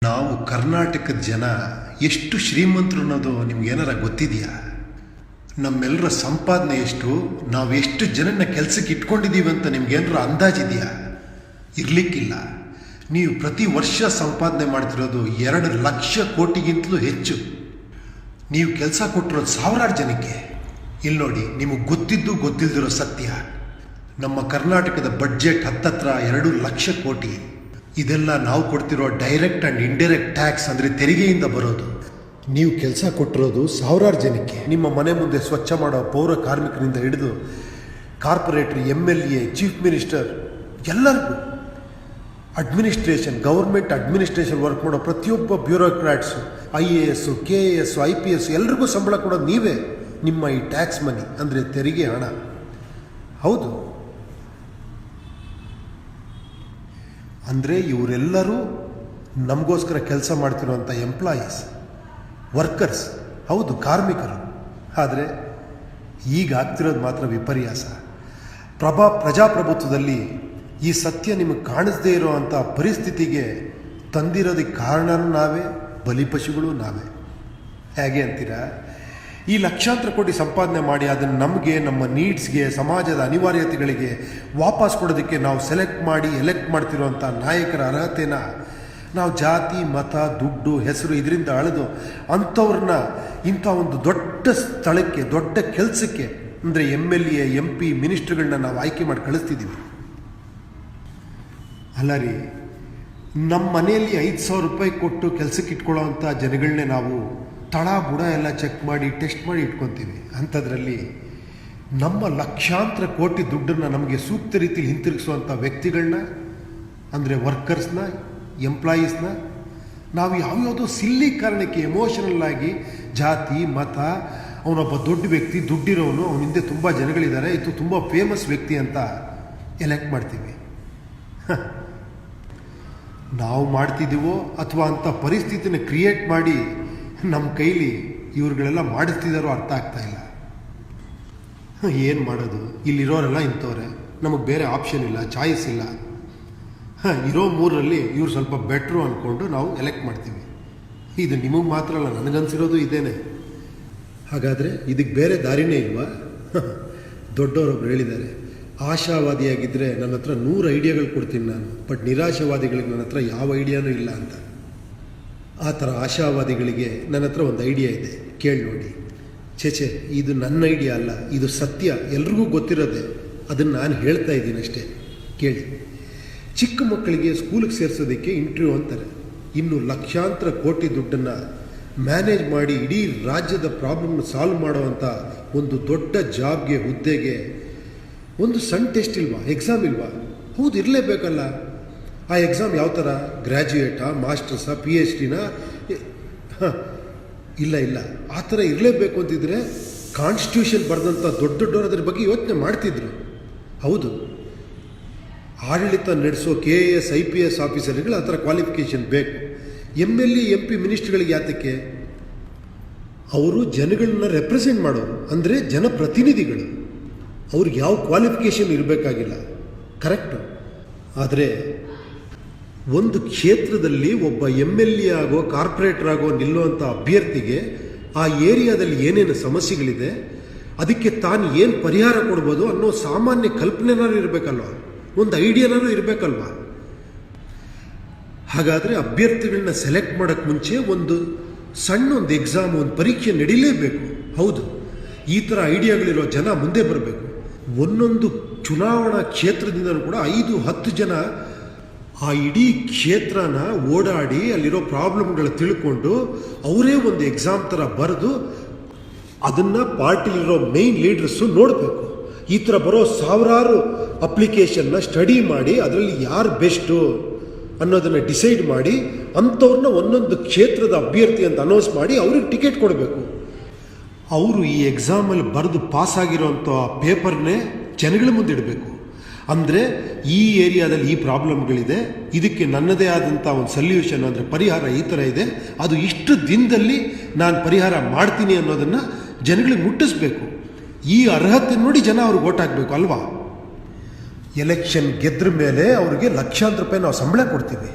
ನಾವು ಕರ್ನಾಟಕದ ಜನ ಎಷ್ಟು ಶ್ರೀಮಂತರು ಅನ್ನೋದು ನಿಮ್ಗೇನಾರ ಗೊತ್ತಿದೆಯಾ? ನಮ್ಮೆಲ್ಲರ ಸಂಪಾದನೆ ಎಷ್ಟು, ನಾವು ಎಷ್ಟು ಜನನ ಕೆಲಸಕ್ಕೆ ಇಟ್ಕೊಂಡಿದ್ದೀವಿ ಅಂತ ನಿಮ್ಗೇನಾರ ಅಂದಾಜಿದೆಯಾ? ಇರಲಿಕ್ಕಿಲ್ಲ. ನೀವು ಪ್ರತಿ ವರ್ಷ ಸಂಪಾದನೆ ಮಾಡ್ತಿರೋದು 2 ಲಕ್ಷ ಕೋಟಿಗಿಂತಲೂ ಹೆಚ್ಚು. ನೀವು ಕೆಲಸ ಕೊಟ್ಟಿರೋದು ಸಾವಿರಾರು ಜನಕ್ಕೆ. ಇಲ್ಲಿ ನೋಡಿ, ನಿಮಗೆ ಗೊತ್ತಿದ್ದು ಗೊತ್ತಿಲ್ದಿರೋ ಸತ್ಯ, ನಮ್ಮ ಕರ್ನಾಟಕದ ಬಡ್ಜೆಟ್ ಹತ್ತತ್ರ 2 ಲಕ್ಷ ಕೋಟಿ. ಇದೆಲ್ಲ ನಾವು ಕೊಡ್ತಿರೋ ಡೈರೆಕ್ಟ್ ಆ್ಯಂಡ್ ಇಂಡೈರೆಕ್ಟ್ ಟ್ಯಾಕ್ಸ್, ಅಂದರೆ ತೆರಿಗೆಯಿಂದ ಬರೋದು. ನೀವು ಕೆಲಸ ಕೊಟ್ಟಿರೋದು ಸಾವಿರಾರು ಜನಕ್ಕೆ. ನಿಮ್ಮ ಮನೆ ಮುಂದೆ ಸ್ವಚ್ಛ ಮಾಡೋ ಪೌರ ಕಾರ್ಮಿಕರಿಂದ ಹಿಡಿದು ಕಾರ್ಪೊರೇಟ್ರ್, MLA, ಚೀಫ್ ಮಿನಿಸ್ಟರ್ ಎಲ್ಲರಿಗೂ, ಅಡ್ಮಿನಿಸ್ಟ್ರೇಷನ್, ಗೌರ್ಮೆಂಟ್ ಅಡ್ಮಿನಿಸ್ಟ್ರೇಷನ್ ವರ್ಕ್ ಮಾಡೋ ಪ್ರತಿಯೊಬ್ಬ ಬ್ಯೂರೋಕ್ರಾಟ್ಸು, IAS, KAS, IPS ಎಲ್ರಿಗೂ ಸಂಬಳ ಕೊಡೋದು ನೀವೇ. ನಿಮ್ಮ ಈ ಟ್ಯಾಕ್ಸ್ ಮನಿ ಅಂದರೆ ತೆರಿಗೆ ಹಣ. ಹೌದು, ಅಂದರೆ ಇವರೆಲ್ಲರೂ ನಮಗೋಸ್ಕರ ಕೆಲಸ ಮಾಡ್ತಿರುವಂಥ ಎಂಪ್ಲಾಯೀಸ್, ವರ್ಕರ್ಸ್, ಹೌದು, ಕಾರ್ಮಿಕರು. ಆದರೆ ಈಗ ಆಗ್ತಿರೋದು ಮಾತ್ರ ವಿಪರ್ಯಾಸ. ಪ್ರಜಾಪ್ರಭುತ್ವದಲ್ಲಿ ಈ ಸತ್ಯ ನಿಮಗೆ ಕಾಣಿಸದೇ ಇರೋವಂಥ ಪರಿಸ್ಥಿತಿಗೆ ತಂದಿರೋದಕ್ಕೆ ಕಾರಣನೂ ನಾವೇ, ಬಲಿಪಶುಗಳು ನಾವೇ. ಹೇಗೆ ಅಂತೀರಾ? ಈ ಲಕ್ಷಾಂತರ ಕೋಟಿ ಸಂಪಾದನೆ ಮಾಡಿ ಅದನ್ನು ನಮಗೆ, ನಮ್ಮ ನೀಡ್ಸ್ಗೆ, ಸಮಾಜದ ಅನಿವಾರ್ಯತೆಗಳಿಗೆ ವಾಪಸ್ ಕೊಡೋದಕ್ಕೆ ನಾವು ಸೆಲೆಕ್ಟ್ ಮಾಡಿ ಎಲೆಕ್ಟ್ ಮಾಡ್ತಿರೋಂಥ ನಾಯಕರ ಅರ್ಹತೆನ ನಾವು ಜಾತಿ, ಮತ, ದುಡ್ಡು, ಹೆಸರು ಇದರಿಂದ ಅಳೆದು ಅಂಥವ್ರನ್ನ ಇಂಥ ಒಂದು ದೊಡ್ಡ ಸ್ಥಳಕ್ಕೆ, ದೊಡ್ಡ ಕೆಲಸಕ್ಕೆ, ಅಂದರೆ MLA, MP, ಮಿನಿಸ್ಟ್ರುಗಳನ್ನ ನಾವು ಆಯ್ಕೆ ಮಾಡಿ ಕಳಿಸ್ತಿದ್ದೀವಿ. ಅಲ್ಲ ರೀ, ನಮ್ಮ ಮನೆಯಲ್ಲಿ 5,000 ರೂಪಾಯಿ ಕೊಟ್ಟು ಕೆಲಸಕ್ಕೆ ಇಟ್ಕೊಳ್ಳೋವಂಥ ಜನಗಳನ್ನೇ ನಾವು ತಳ ಬುಡ ಎಲ್ಲ ಚೆಕ್ ಮಾಡಿ ಟೆಸ್ಟ್ ಮಾಡಿ ಇಟ್ಕೊತೀವಿ. ಅಂಥದ್ರಲ್ಲಿ ನಮ್ಮ ಲಕ್ಷಾಂತರ ಕೋಟಿ ದುಡ್ಡನ್ನು ನಮಗೆ ಸೂಕ್ತ ರೀತಿಯಲ್ಲಿ ಹಿಂತಿರುಗಿಸುವಂಥ ವ್ಯಕ್ತಿಗಳನ್ನ, ಅಂದರೆ ವರ್ಕರ್ಸ್ನ, ಎಂಪ್ಲಾಯೀಸ್ನ ನಾವು ಯಾವ್ಯಾವುದೋ ಸಿಲ್ಲಿ ಕಾರಣಕ್ಕೆ ಎಮೋಷನಲ್ ಆಗಿ ಜಾತಿ, ಮತ, ಅವನೊಬ್ಬ ದೊಡ್ಡ ವ್ಯಕ್ತಿ, ದುಡ್ಡಿರೋನು, ಅವನ ಹಿಂದೆ ತುಂಬ ಜನಗಳಿದ್ದಾರೆ, ಇದು ತುಂಬ ಫೇಮಸ್ ವ್ಯಕ್ತಿ ಅಂತ ಎಲೆಕ್ಟ್ ಮಾಡ್ತೀವಿ. ನಾವು ಮಾಡ್ತಿದ್ದೀವೋ ಅಥವಾ ಅಂಥ ಪರಿಸ್ಥಿತಿನ ಕ್ರಿಯೇಟ್ ಮಾಡಿ ನಮ್ಮ ಕೈಲಿ ಇವ್ರುಗಳೆಲ್ಲ ಮಾಡಿಸ್ತಿದ್ದಾರೋ ಅರ್ಥ ಆಗ್ತಾಯಿಲ್ಲ. ಏನು ಮಾಡೋದು? ಇಲ್ಲಿರೋರೆಲ್ಲ ಇಂಥವ್ರೆ, ನಮಗೆ ಬೇರೆ ಆಪ್ಷನ್ ಇಲ್ಲ, ಚಾಯ್ಸ್ ಇಲ್ಲ. ಇರೋ 3ರಲ್ಲಿ ಇವ್ರು ಸ್ವಲ್ಪ ಬೆಟ್ರು ಅಂದ್ಕೊಂಡು ನಾವು ಎಲೆಕ್ಟ್ ಮಾಡ್ತೀವಿ. ಇದು ನಿಮಗೆ ಮಾತ್ರ ಅಲ್ಲ, ನನಗನ್ಸಿರೋದು ಇದೇನೆ. ಹಾಗಾದರೆ ಇದಕ್ಕೆ ಬೇರೆ ದಾರಿನೇ ಇಲ್ವಾ? ದೊಡ್ಡವರೊಬ್ರು ಹೇಳಿದ್ದಾರೆ, ಆಶಾವಾದಿಯಾಗಿದ್ದರೆ ನನ್ನ ಹತ್ರ 100 ಐಡಿಯಾಗಳು ಕೊಡ್ತೀನಿ ನಾನು, ಬಟ್ ನಿರಾಶಾವಾದಿಗಳಿಗೆ ನನ್ನ ಹತ್ರ ಯಾವ ಐಡಿಯಾನೂ ಇಲ್ಲ ಅಂತ. ಆ ಥರ ಆಶಾವಾದಿಗಳಿಗೆ ನನ್ನ ಹತ್ರ ಒಂದು ಐಡಿಯಾ ಇದೆ, ಕೇಳಿ ನೋಡಿ. ಛೇ, ಇದು ನನ್ನ ಐಡಿಯಾ ಅಲ್ಲ, ಇದು ಸತ್ಯ, ಎಲ್ರಿಗೂ ಗೊತ್ತಿರೋದೆ, ಅದನ್ನು ನಾನು ಹೇಳ್ತಾ ಇದ್ದೀನಿ ಅಷ್ಟೇ, ಕೇಳಿ. ಚಿಕ್ಕ ಮಕ್ಕಳಿಗೆ ಸ್ಕೂಲಿಗೆ ಸೇರಿಸೋದಕ್ಕೆ ಇಂಟರ್ವ್ಯೂ ಅಂತಾರೆ. ಇನ್ನು ಲಕ್ಷಾಂತರ ಕೋಟಿ ದುಡ್ಡನ್ನು ಮ್ಯಾನೇಜ್ ಮಾಡಿ ಇಡೀ ರಾಜ್ಯದ ಪ್ರಾಬ್ಲಮ್ನ ಸಾಲ್ವ್ ಮಾಡುವಂಥ ಒಂದು ದೊಡ್ಡ ಜಾಬ್ಗೆ, ಹುದ್ದೆಗೆ ಒಂದು ಸಣ್ಣ ಟೆಸ್ಟ್ ಇಲ್ವಾ, ಎಕ್ಸಾಮ್ ಇಲ್ವಾ? ಹೌದು, ಇರಲೇಬೇಕಲ್ಲ. ಆ ಎಕ್ಸಾಮ್ ಯಾವ ಥರ? ಗ್ರ್ಯಾಜುಯೇಟಾ, ಮಾಸ್ಟರ್ಸಾ, PhDನ? ಇಲ್ಲ, ಆ ಥರ ಇರಲೇಬೇಕು ಅಂತಿದ್ರೆ ಕಾನ್ಸ್ಟಿಟ್ಯೂಷನ್ ಬರೆದಂಥ ದೊಡ್ಡವರು ಅದ್ರ ಬಗ್ಗೆ ಯೋಚನೆ ಮಾಡ್ತಿದ್ರು. ಹೌದು, ಆಡಳಿತ ನಡೆಸೋ KAS, IPS ಆಫೀಸರ್ಗಳು ಆ ಥರ ಕ್ವಾಲಿಫಿಕೇಷನ್ ಬೇಕು. MLA, MP, ಮಿನಿಸ್ಟ್ರುಗಳಿಗೆ ಯಾತಕ್ಕೆ? ಅವರು ಜನಗಳನ್ನ ರೆಪ್ರೆಸೆಂಟ್ ಮಾಡೋರು, ಅಂದರೆ ಜನಪ್ರತಿನಿಧಿಗಳು. ಅವ್ರಿಗೆ ಯಾವ ಕ್ವಾಲಿಫಿಕೇಷನ್ ಇರಬೇಕಾಗಿಲ್ಲ, ಕರೆಕ್ಟು. ಆದರೆ ಒಂದು ಕ್ಷೇತ್ರದಲ್ಲಿ ಒಬ್ಬ MLA ಆಗೋ, ಕಾರ್ಪೊರೇಟರ್ ಆಗೋ ನಿಲ್ಲುವಂಥ ಅಭ್ಯರ್ಥಿಗೆ ಆ ಏರಿಯಾದಲ್ಲಿ ಏನೇನು ಸಮಸ್ಯೆಗಳಿದೆ, ಅದಕ್ಕೆ ತಾನು ಏನು ಪರಿಹಾರ ಕೊಡ್ಬೋದು ಅನ್ನೋ ಸಾಮಾನ್ಯ ಕಲ್ಪನೆನಾದ್ರು ಇರಬೇಕಲ್ವ, ಒಂದು ಐಡಿಯಾನಾದ್ರು ಇರಬೇಕಲ್ವ. ಹಾಗಾದರೆ ಅಭ್ಯರ್ಥಿಗಳನ್ನ ಸೆಲೆಕ್ಟ್ ಮಾಡೋಕ್ಕೆ ಮುಂಚೆ ಒಂದು ಎಕ್ಸಾಮ್, ಒಂದು ಪರೀಕ್ಷೆ ನಡೀಲೇಬೇಕು. ಹೌದು, ಈ ಥರ ಐಡಿಯಾಗಳಿರೋ ಜನ ಮುಂದೆ ಬರಬೇಕು. ಒಂದೊಂದು ಚುನಾವಣಾ ಕ್ಷೇತ್ರದಿಂದಲೂ ಕೂಡ 5-10 ಜನ ಆ ಇಡೀ ಕ್ಷೇತ್ರನ ಓಡಾಡಿ ಅಲ್ಲಿರೋ ಪ್ರಾಬ್ಲಮ್ಗಳು ತಿಳ್ಕೊಂಡು ಅವರೇ ಒಂದು ಎಕ್ಸಾಮ್ ಥರ ಬರೆದು ಅದನ್ನು ಪಾರ್ಟಿಲಿರೋ ಮೇಯ್ನ್ ಲೀಡರ್ಸು ನೋಡಬೇಕು. ಈ ಥರ ಬರೋ ಸಾವಿರಾರು ಅಪ್ಲಿಕೇಶನ್ನ ಸ್ಟಡಿ ಮಾಡಿ ಅದರಲ್ಲಿ ಯಾರು ಬೆಸ್ಟು ಅನ್ನೋದನ್ನು ಡಿಸೈಡ್ ಮಾಡಿ ಅಂಥವ್ರನ್ನ ಒಂದೊಂದು ಕ್ಷೇತ್ರದ ಅಭ್ಯರ್ಥಿ ಅಂತ ಅನೌನ್ಸ್ ಮಾಡಿ ಅವ್ರಿಗೆ ಟಿಕೆಟ್ ಕೊಡಬೇಕು. ಅವರು ಈ ಎಕ್ಸಾಮಲ್ಲಿ ಬರೆದು ಪಾಸಾಗಿರೋಂಥ ಪೇಪರ್ನೇ ಜನಗಳ ಮುಂದೆ ಇಡಬೇಕು. ಅಂದರೆ ಈ ಏರಿಯಾದಲ್ಲಿ ಈ ಪ್ರಾಬ್ಲಮ್ಗಳಿದೆ, ಇದಕ್ಕೆ ನನ್ನದೇ ಆದಂಥ ಒಂದು ಸೊಲ್ಯೂಷನ್, ಅಂದರೆ ಪರಿಹಾರ ಈ ಥರ ಇದೆ, ಅದು ಇಷ್ಟು ದಿನದಲ್ಲಿ ನಾನು ಪರಿಹಾರ ಮಾಡ್ತೀನಿ ಅನ್ನೋದನ್ನು ಜನಗಳಿಗೆ ಮುಟ್ಟಿಸ್ಬೇಕು. ಈ ಅರ್ಹತೆ ನೋಡಿ ಜನ ಅವ್ರಿಗೆ ಓಟ್ ಹಾಕಬೇಕು ಅಲ್ವಾ? ಎಲೆಕ್ಷನ್ ಗೆದ್ರ ಮೇಲೆ ಅವ್ರಿಗೆ ಲಕ್ಷಾಂತರ ರೂಪಾಯಿ ನಾವು ಸಂಬಳ ಕೊಡ್ತೀವಿ.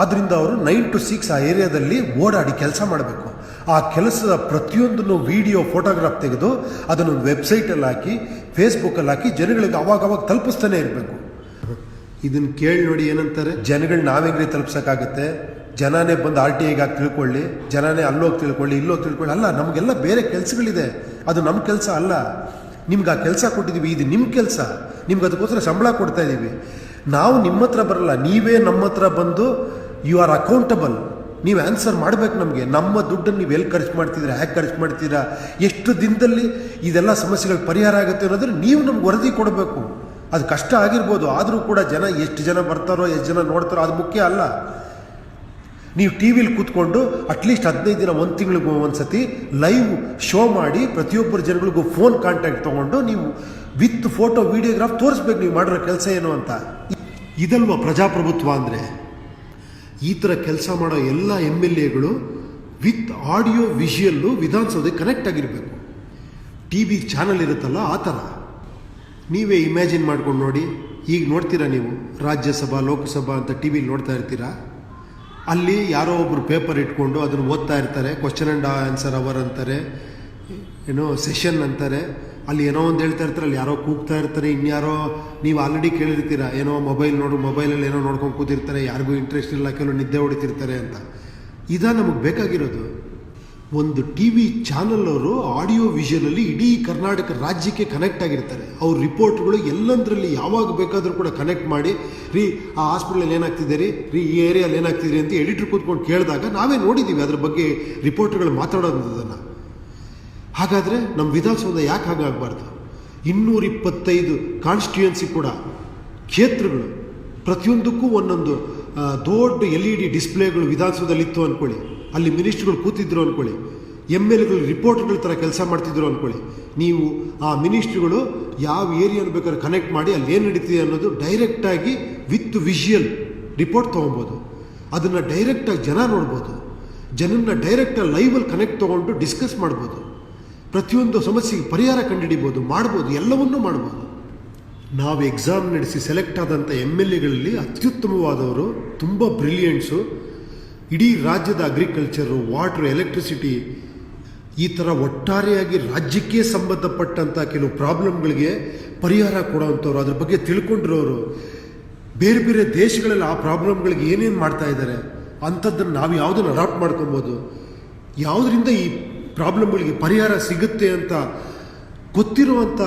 ಆದ್ದರಿಂದ ಅವರು 9 to 6 ಆ ಏರಿಯಾದಲ್ಲಿ ಓಡಾಡಿ ಕೆಲಸ ಮಾಡಬೇಕು. ಆ ಕೆಲಸದ ಪ್ರತಿಯೊಂದನ್ನು ವಿಡಿಯೋ ಫೋಟೋಗ್ರಾಫ್ ತೆಗೆದು ಅದನ್ನು ವೆಬ್ಸೈಟಲ್ಲಿ ಹಾಕಿ ಫೇಸ್ಬುಕ್ಕಲ್ಲಿ ಹಾಕಿ ಜನಗಳಿಗೆ ಅವಾಗ ತಲುಪಿಸ್ತಾನೆ ಇರಬೇಕು. ಇದನ್ನು ಕೇಳಿ ನೋಡಿ ಏನಂತಾರೆ, ಜನಗಳು ನಾವೆಂಗ್ರಿ ತಲುಪ್ಸೋಕ್ಕಾಗತ್ತೆ, ಜನನೇ ಬಂದು RTIಗೆ ಹಾಕಿ ತಿಳ್ಕೊಳ್ಳಿ, ಜನನೇ ಅಲ್ಲೋಗಿ ತಿಳ್ಕೊಳ್ಳಿ ಇಲ್ಲೋಗಿ ತಿಳ್ಕೊಳ್ಳಿ. ಅಲ್ಲ, ನಮಗೆಲ್ಲ ಬೇರೆ ಕೆಲಸಗಳಿದೆ, ಅದು ನಮ್ಮ ಕೆಲಸ ಅಲ್ಲ. ನಿಮ್ಗೆ ಆ ಕೆಲಸ ಕೊಟ್ಟಿದ್ದೀವಿ, ಇದು ನಿಮ್ಮ ಕೆಲಸ, ನಿಮ್ಗೆ ಅದಕ್ಕೋಸ್ಕರ ಸಂಬಳ ಕೊಡ್ತಾ ಇದ್ದೀವಿ. ನಾವು ನಿಮ್ಮ ಹತ್ರ ಬರಲ್ಲ, ನೀವೇ ನಮ್ಮ ಹತ್ರ ಬಂದು ಯು ಆರ್ ಅಕೌಂಟಬಲ್. ನೀವು ಆನ್ಸರ್ ಮಾಡಬೇಕು ನಮಗೆ. ನಮ್ಮ ದುಡ್ಡನ್ನು ನೀವು ಎಲ್ಲಿ ಖರ್ಚು ಮಾಡ್ತಿದ್ದೀರಾ, ಹೇಗೆ ಖರ್ಚು ಮಾಡ್ತೀರಾ, ಎಷ್ಟು ದಿನದಲ್ಲಿ ಇದೆಲ್ಲ ಸಮಸ್ಯೆಗಳು ಪರಿಹಾರ ಆಗುತ್ತೆ ಅನ್ನೋದ್ರೆ ನೀವು ನಮ್ಗೆ ವರದಿ ಕೊಡಬೇಕು. ಅದು ಕಷ್ಟ ಆಗಿರ್ಬೋದು, ಆದರೂ ಕೂಡ ಜನ ಎಷ್ಟು ಜನ ಬರ್ತಾರೋ ಎಷ್ಟು ಜನ ನೋಡ್ತಾರೋ ಅದು ಮುಖ್ಯ ಅಲ್ಲ. ನೀವು ಟಿ ವಿಲಿ ಕೂತ್ಕೊಂಡು ಅಟ್ಲೀಸ್ಟ್ 15 ದಿನ, 1 ತಿಂಗಳಿಗೂ ಒಂದು ಸತಿ ಲೈವ್ ಶೋ ಮಾಡಿ ಪ್ರತಿಯೊಬ್ಬರು ಜನಗಳಿಗೂ ಫೋನ್ ಕಾಂಟ್ಯಾಕ್ಟ್ ತೊಗೊಂಡು ನೀವು ವಿತ್ ಫೋಟೋ ವಿಡಿಯೋಗ್ರಾಫ್ ತೋರಿಸ್ಬೇಕು ನೀವು ಮಾಡಿರೋ ಕೆಲಸ ಏನು ಅಂತ. ಇದಲ್ವ ಪ್ರಜಾಪ್ರಭುತ್ವ ಅಂದರೆ? ಈ ಥರ ಕೆಲಸ ಮಾಡೋ ಎಲ್ಲ MLAಗಳು ವಿತ್ ಆಡಿಯೋ ವಿಷುಯಲ್ಲು ವಿಧಾನಸೌಧಕ್ಕೆ ಕನೆಕ್ಟ್ ಆಗಿರಬೇಕು. TV ಚಾನಲ್ ಇರುತ್ತಲ್ಲ ಆ ಥರ. ನೀವೇ ಇಮ್ಯಾಜಿನ್ ಮಾಡ್ಕೊಂಡು ನೋಡಿ. ಈಗ ನೋಡ್ತೀರಾ ನೀವು ರಾಜ್ಯಸಭಾ ಲೋಕಸಭಾ ಅಂತ TV ನೋಡ್ತಾ ಇರ್ತೀರಾ. ಅಲ್ಲಿ ಯಾರೋ ಒಬ್ಬರು ಪೇಪರ್ ಇಟ್ಕೊಂಡು ಅದನ್ನು ಓದ್ತಾ ಇರ್ತಾರೆ. ಕ್ವಶನ್ ಆ್ಯಂಡ್ ಆನ್ಸರ್ ಅವರ್ ಅಂತಾರೆ, ಏನೋ ಸೆಷನ್ ಅಂತಾರೆ. ಅಲ್ಲಿ ಏನೋ ಒಂದು ಹೇಳ್ತಾ ಇರ್ತಾರೆ, ಅಲ್ಲಿ ಯಾರೋ ಕೂಗ್ತಾ ಇರ್ತಾರೆ, ಇನ್ಯಾರೋ ನೀವು ಆಲ್ರೆಡಿ ಕೇಳಿರ್ತೀರ, ಏನೋ ಮೊಬೈಲಲ್ಲಿ ಏನೋ ನೋಡ್ಕೊಂಡು ಕೂತಿರ್ತಾರೆ, ಯಾರಿಗೂ ಇಂಟ್ರೆಸ್ಟ್ ಇಲ್ಲ, ಕೆಲವು ನಿದ್ದೆ ಹೊಡಿತಿರ್ತಾರೆ ಅಂತ. ನಮಗೆ ಬೇಕಾಗಿರೋದು ಒಂದು TV ಚಾನಲ್ ಅವರು ಆಡಿಯೋ ವಿಷುವಲಲ್ಲಿ ಇಡೀ ಕರ್ನಾಟಕ ರಾಜ್ಯಕ್ಕೆ ಕನೆಕ್ಟ್ ಆಗಿರ್ತಾರೆ. ಅವ್ರ ರಿಪೋರ್ಟ್ಗಳು ಎಲ್ಲಂದ್ರಲ್ಲಿ ಯಾವಾಗ ಬೇಕಾದರೂ ಕೂಡ ಕನೆಕ್ಟ್ ಮಾಡಿ, ರೀ ಆ ಹಾಸ್ಪಿಟ್ಲಲ್ಲಿ ಏನಾಗ್ತಿದೆ ರೀ ಈ ಏರಿಯಲ್ಲಿ ಏನಾಗ್ತಿದೆ ಅಂತ ಎಡಿಟ್ರ್ ಕೂತ್ಕೊಂಡು ಕೇಳಿದಾಗ ನಾವೇ ನೋಡಿದ್ದೀವಿ ಅದ್ರ ಬಗ್ಗೆ ರಿಪೋರ್ಟ್ಗಳು ಮಾತಾಡೋದನ್ನು. ಹಾಗಾದರೆ ನಮ್ಮ ವಿಧಾನಸೌಧ ಯಾಕೆ ಹಾಗಾಗಬಾರ್ದು? 225 ಕಾನ್ಸ್ಟಿಟ್ಯೂಯನ್ಸಿ ಕೂಡ ಕ್ಷೇತ್ರಗಳು, ಪ್ರತಿಯೊಂದಕ್ಕೂ ಒಂದೊಂದು ದೊಡ್ಡ LED ಡಿಸ್ಪ್ಲೇಗಳು ವಿಧಾನಸೌಧದಲ್ಲಿ ಇತ್ತು ಅಂದ್ಕೊಳ್ಳಿ. ಅಲ್ಲಿ ಮಿನಿಸ್ಟ್ರುಗಳು ಕೂತಿದ್ರು ಅಂದ್ಕೊಳ್ಳಿ, MLAಗಳು ರಿಪೋರ್ಟ್ಗಳ ಥರ ಕೆಲಸ ಮಾಡ್ತಿದ್ರು ಅಂದ್ಕೊಳ್ಳಿ. ನೀವು ಆ ಮಿನಿಸ್ಟ್ರುಗಳು ಯಾವ ಏರಿಯಾನ ಬೇಕಾದ್ರೆ ಕನೆಕ್ಟ್ ಮಾಡಿ ಅಲ್ಲಿ ಏನು ನಡೀತಿದೆ ಅನ್ನೋದು ಡೈರೆಕ್ಟಾಗಿ ವಿತ್ ವಿಷುಯಲ್ ರಿಪೋರ್ಟ್ ತೊಗೊಬೋದು. ಅದನ್ನು ಡೈರೆಕ್ಟಾಗಿ ಜನ ನೋಡ್ಬೋದು, ಜನನ್ನ ಡೈರೆಕ್ಟಾಗಿ ಲೈವಲ್ಲಿ ಕನೆಕ್ಟ್ ತೊಗೊಂಡು ಡಿಸ್ಕಸ್ ಮಾಡ್ಬೋದು. ಪ್ರತಿಯೊಂದು ಸಮಸ್ಯೆಗೆ ಪರಿಹಾರ ಕಂಡುಹಿಡಿಬೋದು, ಮಾಡ್ಬೋದು, ಎಲ್ಲವನ್ನೂ ಮಾಡ್ಬೋದು. ನಾವು ಎಕ್ಸಾಮ್ ನಡೆಸಿ ಸೆಲೆಕ್ಟ್ ಆದಂಥ MLAಗಳಲ್ಲಿ ಅತ್ಯುತ್ತಮವಾದವರು, ತುಂಬ ಬ್ರಿಲಿಯಂಟ್ಸು, ಇಡೀ ರಾಜ್ಯದ ಅಗ್ರಿಕಲ್ಚರು, ವಾಟ್ರು, ಎಲೆಕ್ಟ್ರಿಸಿಟಿ, ಈ ಥರ ಒಟ್ಟಾರೆಯಾಗಿ ರಾಜ್ಯಕ್ಕೆ ಸಂಬಂಧಪಟ್ಟಂಥ ಕೆಲವು ಪ್ರಾಬ್ಲಮ್ಗಳಿಗೆ ಪರಿಹಾರ ಕೊಡೋವಂಥವ್ರು, ಅದ್ರ ಬಗ್ಗೆ ತಿಳ್ಕೊಂಡಿರೋರು, ಬೇರೆ ಬೇರೆ ದೇಶಗಳಲ್ಲಿ ಆ ಪ್ರಾಬ್ಲಮ್ಗಳಿಗೆ ಏನೇನು ಮಾಡ್ತಾ ಇದ್ದಾರೆ ಅಂಥದ್ದನ್ನು ನಾವು ಯಾವುದನ್ನು ಅಡಾಪ್ಟ್ ಮಾಡ್ಕೊಬೋದು, ಯಾವುದರಿಂದ ಈ ಪ್ರಾಬ್ಲಮ್ಗಳಿಗೆ ಪರಿಹಾರ ಸಿಗುತ್ತೆ ಅಂತ ಗೊತ್ತಿರುವಂಥ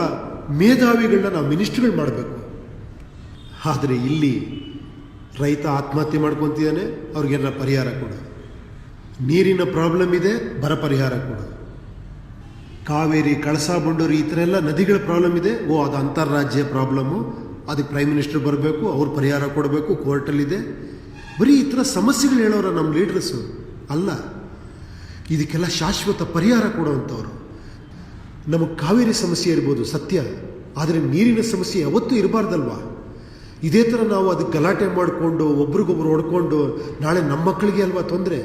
ಮೇಧಾವಿಗಳನ್ನ ನಾವು ಮಿನಿಸ್ಟ್ರುಗಳು ಮಾಡಬೇಕು. ಆದರೆ ಇಲ್ಲಿ ರೈತ ಆತ್ಮಹತ್ಯೆ ಮಾಡ್ಕೊತಿದ್ದಾನೆ, ಅವ್ರಿಗೆಲ್ಲ ಪರಿಹಾರ ಕೊಡು. ನೀರಿನ ಪ್ರಾಬ್ಲಮ್ ಇದೆ, ಬರ ಪರಿಹಾರ ಕೊಡು. ಕಾವೇರಿ, ಕಳಸಾ ಬಂಡೂರಿ ಈ ಥರ ಎಲ್ಲ ನದಿಗಳ ಪ್ರಾಬ್ಲಮ್ ಇದೆ, ಅದು ಅಂತಾರಾಜ್ಯ ಪ್ರಾಬ್ಲಮ್ಮು, ಅದಕ್ಕೆ ಪ್ರೈಮ್ ಮಿನಿಸ್ಟರ್ ಬರಬೇಕು, ಅವ್ರು ಪರಿಹಾರ ಕೊಡಬೇಕು, ಕೋರ್ಟಲ್ಲಿದೆ. ಬರೀ ಈ ಥರ ಸಮಸ್ಯೆಗಳು ಹೇಳೋರ ನಮ್ಮ ಲೀಡ್ರಸ್ಸು ಅಲ್ಲ. ಇದಕ್ಕೆಲ್ಲ ಶಾಶ್ವತ ಪರಿಹಾರ ಕೊಡುವಂಥವ್ರು. ನಮಗೆ ಕಾವೇರಿ ಸಮಸ್ಯೆ ಇರ್ಬೋದು ಸತ್ಯ, ಆದರೆ ನೀರಿನ ಸಮಸ್ಯೆ ಯಾವತ್ತೂ ಇರಬಾರ್ದಲ್ವಾ? ಇದೇ ಥರ ನಾವು ಅದಕ್ಕೆ ಗಲಾಟೆ ಮಾಡಿಕೊಂಡು ಒಬ್ರಿಗೊಬ್ರು ಹೊಡ್ಕೊಂಡು ನಾಳೆ ನಮ್ಮ ಮಕ್ಕಳಿಗೆ ಅಲ್ವಾ ತೊಂದರೆ?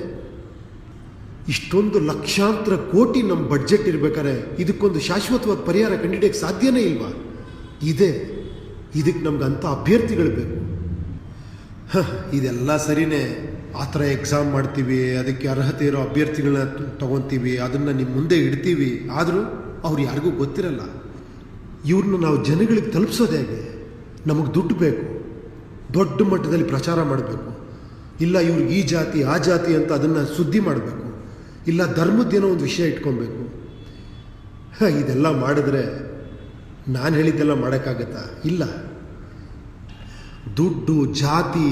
ಇಷ್ಟೊಂದು ಲಕ್ಷಾಂತರ ಕೋಟಿ ನಮ್ಮ ಬಡ್ಜೆಟ್ ಇರಬೇಕಾದ್ರೆ ಇದಕ್ಕೊಂದು ಶಾಶ್ವತವಾದ ಪರಿಹಾರ ಕಂಡುಹಿಡಿಯೋಕ್ಕೆ ಸಾಧ್ಯನೇ ಇಲ್ವಾ? ಇದಕ್ಕೆ ನಮ್ಗೆ ಅಂಥ ಅಭ್ಯರ್ಥಿಗಳು ಬೇಕು. ಇದೆಲ್ಲ ಸರಿನೇ, ಆ ಥರ ಎಕ್ಸಾಮ್ ಮಾಡ್ತೀವಿ, ಅದಕ್ಕೆ ಅರ್ಹತೆ ಇರೋ ಅಭ್ಯರ್ಥಿಗಳನ್ನ ತೊಗೊತೀವಿ, ಅದನ್ನು ನಿಮ್ಮ ಮುಂದೆ ಇಡ್ತೀವಿ. ಆದರೂ ಅವ್ರು ಯಾರಿಗೂ ಗೊತ್ತಿರಲ್ಲ. ಇವ್ರನ್ನ ನಾವು ಜನಗಳಿಗೆ ತಲುಪಿಸೋದು ಹೇಗೆ? ನಮಗೆ ದುಡ್ಡು ಬೇಕು, ದೊಡ್ಡ ಮಟ್ಟದಲ್ಲಿ ಪ್ರಚಾರ ಮಾಡಬೇಕು, ಇಲ್ಲ ಇವ್ರಿಗೆ ಈ ಜಾತಿ ಆ ಜಾತಿ ಅಂತ ಅದನ್ನು ಸುದ್ದಿ ಮಾಡಬೇಕು, ಇಲ್ಲ ಧರ್ಮದ್ದೇನೋ ಒಂದು ವಿಷಯ ಇಟ್ಕೊಬೇಕು. ಇದೆಲ್ಲ ಮಾಡಿದ್ರೆ ನಾನು ಹೇಳಿದ್ದೆಲ್ಲ ಮಾಡೋಕ್ಕಾಗತ್ತಾ? ಇಲ್ಲ. ದುಡ್ಡು, ಜಾತಿ,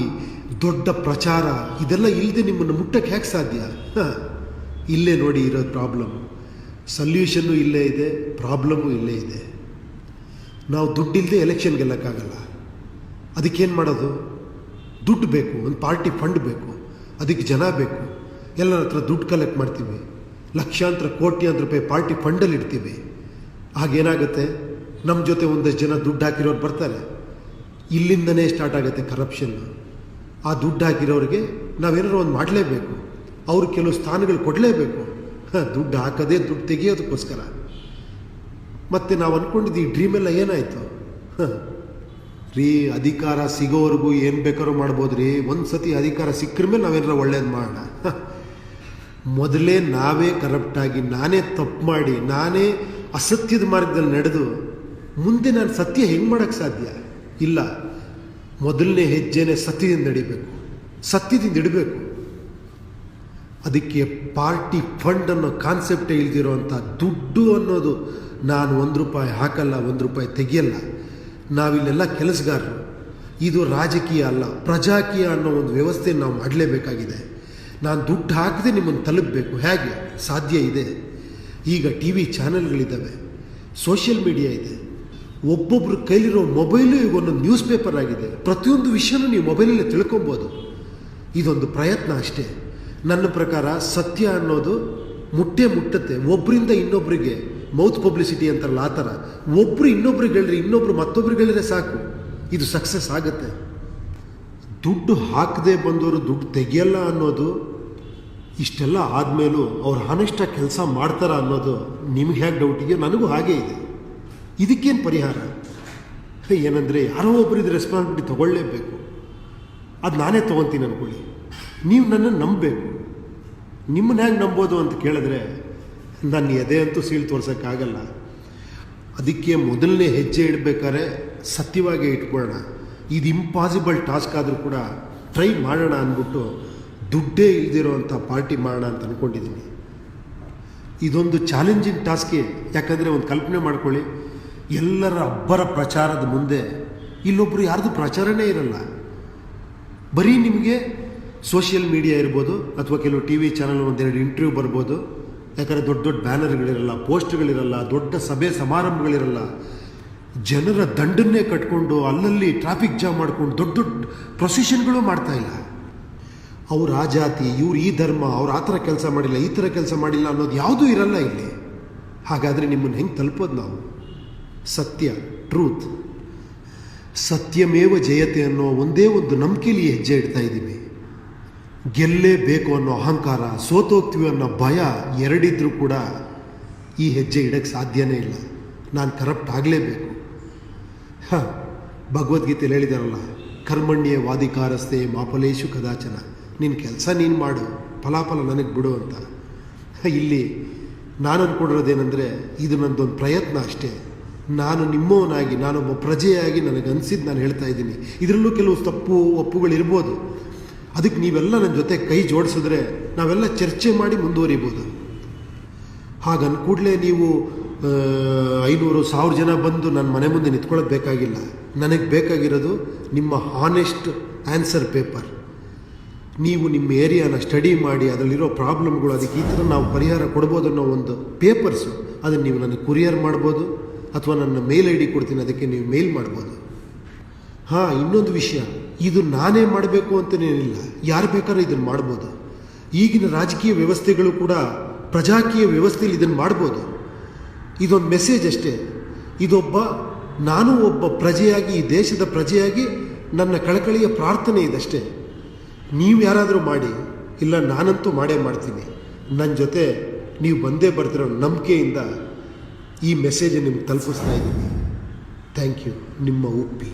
ದೊಡ್ಡ ಪ್ರಚಾರ ಇದೆಲ್ಲ ಇಲ್ಲದೆ ನಿಮ್ಮನ್ನು ಮುಟ್ಟಕ್ಕೆ ಹೇಗೆ ಸಾಧ್ಯ? ಇಲ್ಲೇ ನೋಡಿ ಇರೋ ಪ್ರಾಬ್ಲಮ್. ಸಲ್ಯೂಷನ್ನು ಇಲ್ಲೇ ಇದೆ, ಪ್ರಾಬ್ಲಮ್ಮು ಇಲ್ಲೇ ಇದೆ. ನಾವು ದುಡ್ಡಿಲ್ಲದೆ ಎಲೆಕ್ಷನ್ ಗೆಲ್ಲಕ್ಕಾಗಲ್ಲ. ಅದಕ್ಕೇನು ಮಾಡೋದು? ದುಡ್ಡು ಬೇಕು, ಒಂದು ಪಾರ್ಟಿ ಫಂಡ್ ಬೇಕು, ಅದಕ್ಕೆ ಜನ ಬೇಕು. ಎಲ್ಲರ ಹತ್ರ ದುಡ್ಡು ಕಲೆಕ್ಟ್ ಮಾಡ್ತೀವಿ, ಲಕ್ಷಾಂತರ ಕೋಟ್ಯಾಂತರ ರೂಪಾಯಿ ಪಾರ್ಟಿ ಫಂಡಲ್ಲಿ ಇಡ್ತೀವಿ. ಆಗೇನಾಗುತ್ತೆ? ನಮ್ಮ ಜೊತೆ ಒಂದಷ್ಟು ಜನ ದುಡ್ಡು ಹಾಕಿರೋರು ಬರ್ತಾರೆ. ಇಲ್ಲಿಂದನೇ ಸ್ಟಾರ್ಟ್ ಆಗುತ್ತೆ ಕರಪ್ಷನ್ನು. ಆ ದುಡ್ಡು ಹಾಕಿರೋರಿಗೆ ನಾವೇನಾದ್ರು ಒಂದು ಮಾಡಲೇಬೇಕು, ಅವ್ರು ಕೆಲವು ಸ್ಥಾನಗಳು ಕೊಡಲೇಬೇಕು. ದುಡ್ಡು ಹಾಕೋದೇ ದುಡ್ಡು ತೆಗಿಯೋದಕ್ಕೋಸ್ಕರ. ಮತ್ತು ನಾವು ಅಂದ್ಕೊಂಡಿದ್ದು ಈ ಡ್ರೀಮೆಲ್ಲ ಏನಾಯಿತು? ರೀ ಅಧಿಕಾರ ಸಿಗೋವರೆಗೂ ಏನು ಬೇಕಾದ್ರೂ ಮಾಡ್ಬೋದು ರೀ. ಒಂದು ಸತಿ ಅಧಿಕಾರ ಸಿಕ್ಕರ ಮೇಲೆ ನಾವೇನಾರ ಒಳ್ಳೇದು ಮಾಡೋಣ. ಮೊದಲೇ ನಾವೇ ಕರಪ್ಟಾಗಿ, ನಾನೇ ತಪ್ಪು ಮಾಡಿ, ನಾನೇ ಅಸತ್ಯದ ಮಾರ್ಗದಲ್ಲಿ ನಡೆದು ಮುಂದೆ ನಾನು ಸತ್ಯ ಹೆಂಗೆ ಮಾಡೋಕ್ಕೆ ಸಾಧ್ಯ? ಇಲ್ಲ, ಮೊದಲನೇ ಹೆಜ್ಜೆನೇ ಸತ್ಯದಿಂದ ನಡಿಬೇಕು, ಸತ್ಯದಿಂದ ಇಡಬೇಕು. ಅದಕ್ಕೆ ಪಾರ್ಟಿ ಫಂಡ್ ಅನ್ನೋ ಕಾನ್ಸೆಪ್ಟೇ ಇಲ್ದಿರೋವಂಥ ದುಡ್ಡು ಅನ್ನೋದು, ನಾನು ₹1 ಹಾಕಲ್ಲ, ₹1 ತೆಗಿಯಲ್ಲ. ನಾವಿಲ್ಲೆಲ್ಲ ಕೆಲಸಗಾರರು. ಇದು ರಾಜಕೀಯ ಅಲ್ಲ, ಪ್ರಜಾಕೀಯ ಅನ್ನೋ ಒಂದು ವ್ಯವಸ್ಥೆ ನಾವು ಮಾಡಲೇಬೇಕಾಗಿದೆ. ನಾನು ದುಡ್ಡು ಹಾಕದೆ ನಿಮ್ಮನ್ನು ತಲುಪಬೇಕು. ಹೇಗೆ ಸಾಧ್ಯ ಇದೆ? ಈಗ TV ಚಾನೆಲ್ಗಳಿದ್ದಾವೆ, ಸೋಷಿಯಲ್ ಮೀಡಿಯಾ ಇದೆ, ಒಬ್ಬೊಬ್ಬರ ಕೈಲಿರೋ ಮೊಬೈಲು ಈಗ ಒಂದೊಂದು ನ್ಯೂಸ್ ಪೇಪರ್ ಆಗಿದೆ. ಪ್ರತಿಯೊಂದು ವಿಷಯನೂ ನೀವು ಮೊಬೈಲಲ್ಲೇ ತಿಳ್ಕೊಬೋದು. ಇದೊಂದು ಪ್ರಯತ್ನ ಅಷ್ಟೇ. ನನ್ನ ಪ್ರಕಾರ ಸತ್ಯ ಅನ್ನೋದು ಮುಟ್ಟುತ್ತೆ. ಒಬ್ಬರಿಂದ ಇನ್ನೊಬ್ಬರಿಗೆ ಮೌತ್ ಪಬ್ಲಿಸಿಟಿ ಅಂತಾರಲ್ಲ, ಆ ಥರ ಒಬ್ಬರು ಇನ್ನೊಬ್ರಿಗೆ ಹೇಳ್ರಿ, ಇನ್ನೊಬ್ರು ಮತ್ತೊಬ್ರಿಗೆ ಹೇಳಿದ್ರೆ ಸಾಕು, ಇದು ಸಕ್ಸಸ್ ಆಗುತ್ತೆ. ದುಡ್ಡು ಹಾಕದೆ ಬಂದವರು ದುಡ್ಡು ತೆಗಿಯಲ್ಲ ಅನ್ನೋದು, ಇಷ್ಟೆಲ್ಲ ಆದಮೇಲೂ ಅವ್ರು ಹಾನೆಸ್ಟಾಗಿ ಕೆಲಸ ಮಾಡ್ತಾರ ಅನ್ನೋದು ನಿಮ್ಗೆ ಹೇಗೆ ಡೌಟ್ ಇದೆಯೋ ನನಗೂ ಹಾಗೇ ಇದೆ. ಇದಕ್ಕೇನು ಪರಿಹಾರ? ಏನಂದರೆ ಯಾರೋ ಒಬ್ಬರಿದ್ದು ರೆಸ್ಪಾನ್ಸಿಬಿಲಿಟಿ ತೊಗೊಳ್ಳೇಬೇಕು. ಅದು ನಾನೇ ತೊಗೊತೀನಿ ಅಂದ್ಕೊಳ್ಳಿ, ನೀವು ನನ್ನನ್ನು ನಂಬಬೇಕು. ನಿಮ್ಮನ್ನ ಹೇಗೆ ನಂಬೋದು ಅಂತ ಕೇಳಿದ್ರೆ ನನ್ನ ಎದೆ ಅಂತೂ ಸೀಳು ತೋರ್ಸೋಕ್ಕಾಗಲ್ಲ. ಅದಕ್ಕೆ ಮೊದಲನೇ ಹೆಜ್ಜೆ ಇಡಬೇಕಾದ್ರೆ ಸತ್ಯವಾಗಿ ಇಟ್ಕೊಳ್ಳೋಣ. ಇದು ಇಂಪಾಸಿಬಲ್ ಟಾಸ್ಕ್ ಆದರೂ ಕೂಡ ಟ್ರೈ ಮಾಡೋಣ ಅಂದ್ಬಿಟ್ಟು ದುಡ್ಡೇ ಇಲ್ದಿರೋ ಅಂಥ ಪಾರ್ಟಿ ಮಾಡೋಣ ಅಂತ ಅಂದ್ಕೊಂಡಿದ್ದೀನಿ. ಇದೊಂದು ಚಾಲೆಂಜಿಂಗ್ ಟಾಸ್ಕೇ. ಯಾಕಂದರೆ ಒಂದು ಕಲ್ಪನೆ ಮಾಡ್ಕೊಳ್ಳಿ, ಎಲ್ಲರ ಅಬ್ಬರ ಪ್ರಚಾರದ ಮುಂದೆ ಇಲ್ಲೊಬ್ಬರು ಯಾರ್ದು ಪ್ರಚಾರನೇ ಇರಲ್ಲ. ಬರೀ ನಿಮಗೆ ಸೋಷಿಯಲ್ ಮೀಡಿಯಾ ಇರ್ಬೋದು, ಅಥವಾ ಕೆಲವು TV ಚಾನಲ್ ಒಂದೆರಡು ಇಂಟರ್ವ್ಯೂ ಬರ್ಬೋದು. ಯಾಕಂದರೆ ದೊಡ್ಡ ದೊಡ್ಡ ಬ್ಯಾನರ್ಗಳಿರಲ್ಲ, ಪೋಸ್ಟ್ಗಳಿರಲ್ಲ, ದೊಡ್ಡ ಸಭೆ ಸಮಾರಂಭಗಳಿರಲ್ಲ. ಜನರ ದಂಡನ್ನೇ ಕಟ್ಕೊಂಡು ಅಲ್ಲಲ್ಲಿ ಟ್ರಾಫಿಕ್ ಜಾಮ್ ಮಾಡ್ಕೊಂಡು ದೊಡ್ಡ ದೊಡ್ಡ ಪ್ರೊಸೆಷನ್ಗಳು ಮಾಡ್ತಾಯಿಲ್ಲ. ಅವ್ರು ಆ ಜಾತಿ, ಇವ್ರು ಈ ಧರ್ಮ, ಅವ್ರು ಆ ಥರ ಕೆಲಸ ಮಾಡಿಲ್ಲ, ಈ ಥರ ಕೆಲಸ ಮಾಡಿಲ್ಲ ಅನ್ನೋದು ಯಾವುದೂ ಇರಲ್ಲ ಇಲ್ಲಿ. ಹಾಗಾದರೆ ನಿಮ್ಮನ್ನು ಹೆಂಗೆ ತಲುಪೋದು ನಾವು? ಸತ್ಯ, ಟ್ರೂತ್, ಸತ್ಯಮೇವ ಜಯತೆ ಅನ್ನೋ ಒಂದೇ ಒಂದು ನಂಬಿಕೆಯಲ್ಲಿ ಹೆಜ್ಜೆ ಇಡ್ತಾ ಇದ್ದೀವಿ. ಗೆಲ್ಲೇಬೇಕು ಅನ್ನೋ ಅಹಂಕಾರ, ಸೋತೋಗ್ತೀವಿ ಅನ್ನೋ ಭಯ ಎರಡಿದ್ರೂ ಕೂಡ ಈ ಹೆಜ್ಜೆ ಇಡೋಕ್ಕೆ ಸಾಧ್ಯನೇ ಇಲ್ಲ. ನಾನು ಕರಪ್ಟ್ ಆಗಲೇಬೇಕು. ಭಗವದ್ಗೀತೆಯಲ್ಲಿ ಹೇಳಿದಾರಲ್ಲ, ಕರ್ಮಣ್ಯೇ ವಾದಿಕಾರಸ್ತೆ ಮಾಫಲೇಶು ಕದಾಚನ. ನಿನ್ನ ಕೆಲಸ ನೀನು ಮಾಡು, ಫಲಾಫಲ ನನಗೆ ಬಿಡು ಅಂತ. ಇಲ್ಲಿ ನಾನು ಅಂದ್ಕೊಂಡಿರೋದೇನೆಂದರೆ, ಇದು ನನ್ನದೊಂದು ಪ್ರಯತ್ನ ಅಷ್ಟೇ. ನಾನು ನಿಮ್ಮವನಾಗಿ, ನಾನೊಬ್ಬ ಪ್ರಜೆಯಾಗಿ ನನಗನ್ಸಿದ್ದು ನಾನು ಹೇಳ್ತಾ ಇದ್ದೀನಿ. ಇದರಲ್ಲೂ ಕೆಲವು ತಪ್ಪು ಒಪ್ಪುಗಳಿರ್ಬೋದು. ಅದಕ್ಕೆ ನೀವೆಲ್ಲ ನನ್ನ ಜೊತೆ ಕೈ ಜೋಡಿಸಿದ್ರೆ ನಾವೆಲ್ಲ ಚರ್ಚೆ ಮಾಡಿ ಮುಂದುವರಿಬೋದು. ಹಾಗನ್ ಕೂಡಲೇ ನೀವು 500,000 ಜನ ಬಂದು ನನ್ನ ಮನೆ ಮುಂದೆ ನಿಂತ್ಕೊಳ್ಳೋದು ಬೇಕಾಗಿಲ್ಲ. ನನಗೆ ಬೇಕಾಗಿರೋದು ನಿಮ್ಮ ಹಾನೆಸ್ಟ್ ಆನ್ಸರ್ ಪೇಪರ್. ನೀವು ನಿಮ್ಮ ಏರಿಯಾನ ಸ್ಟಡಿ ಮಾಡಿ ಅದರಲ್ಲಿರೋ ಪ್ರಾಬ್ಲಮ್ಗಳು, ಅದಕ್ಕೆ ಈ ಥರ ನಾವು ಪರಿಹಾರ ಕೊಡ್ಬೋದು ಅನ್ನೋ ಒಂದು ಪೇಪರ್ಸು, ಅದನ್ನು ನೀವು ನನಗೆ ಕುರಿಯರ್ ಮಾಡ್ಬೋದು, ಅಥವಾ ನನ್ನ ಮೇಲ್ ID ಕೊಡ್ತೀನಿ, ಅದಕ್ಕೆ ನೀವು ಮೇಲ್ ಮಾಡ್ಬೋದು. ಇನ್ನೊಂದು ವಿಷಯ, ಇದು ನಾನೇ ಮಾಡಬೇಕು ಅಂತನೇನಿಲ್ಲ, ಯಾರು ಬೇಕಾದ್ರೂ ಇದನ್ನು ಮಾಡ್ಬೋದು. ಈಗಿನ ರಾಜಕೀಯ ವ್ಯವಸ್ಥೆಗಳು ಕೂಡ ಪ್ರಜಾಕೀಯ ವ್ಯವಸ್ಥೆಯಲ್ಲಿ ಇದನ್ನು ಮಾಡ್ಬೋದು. ಇದೊಂದು ಮೆಸೇಜ್ ಅಷ್ಟೇ. ನಾನು ಒಬ್ಬ ಪ್ರಜೆಯಾಗಿ, ಈ ದೇಶದ ಪ್ರಜೆಯಾಗಿ ನನ್ನ ಕಳಕಳಿಯ ಪ್ರಾರ್ಥನೆ ಇದಷ್ಟೇ. ನೀವು ಯಾರಾದರೂ ಮಾಡಿ, ಇಲ್ಲ ನಾನಂತೂ ಮಾಡೇ ಮಾಡ್ತೀನಿ. ನನ್ನ ಜೊತೆ ನೀವು ಬಂದೇ ಬರ್ತಿರೋ ನಂಬಿಕೆಯಿಂದ ಈ ಮೆಸೇಜ್ ನಿಮ್ಗೆ ತಲುಪಿಸ್ತಾ ಇದ್ದೀನಿ. Thank you. ನಿಮ್ಮ ಉಪ್ಪಿ.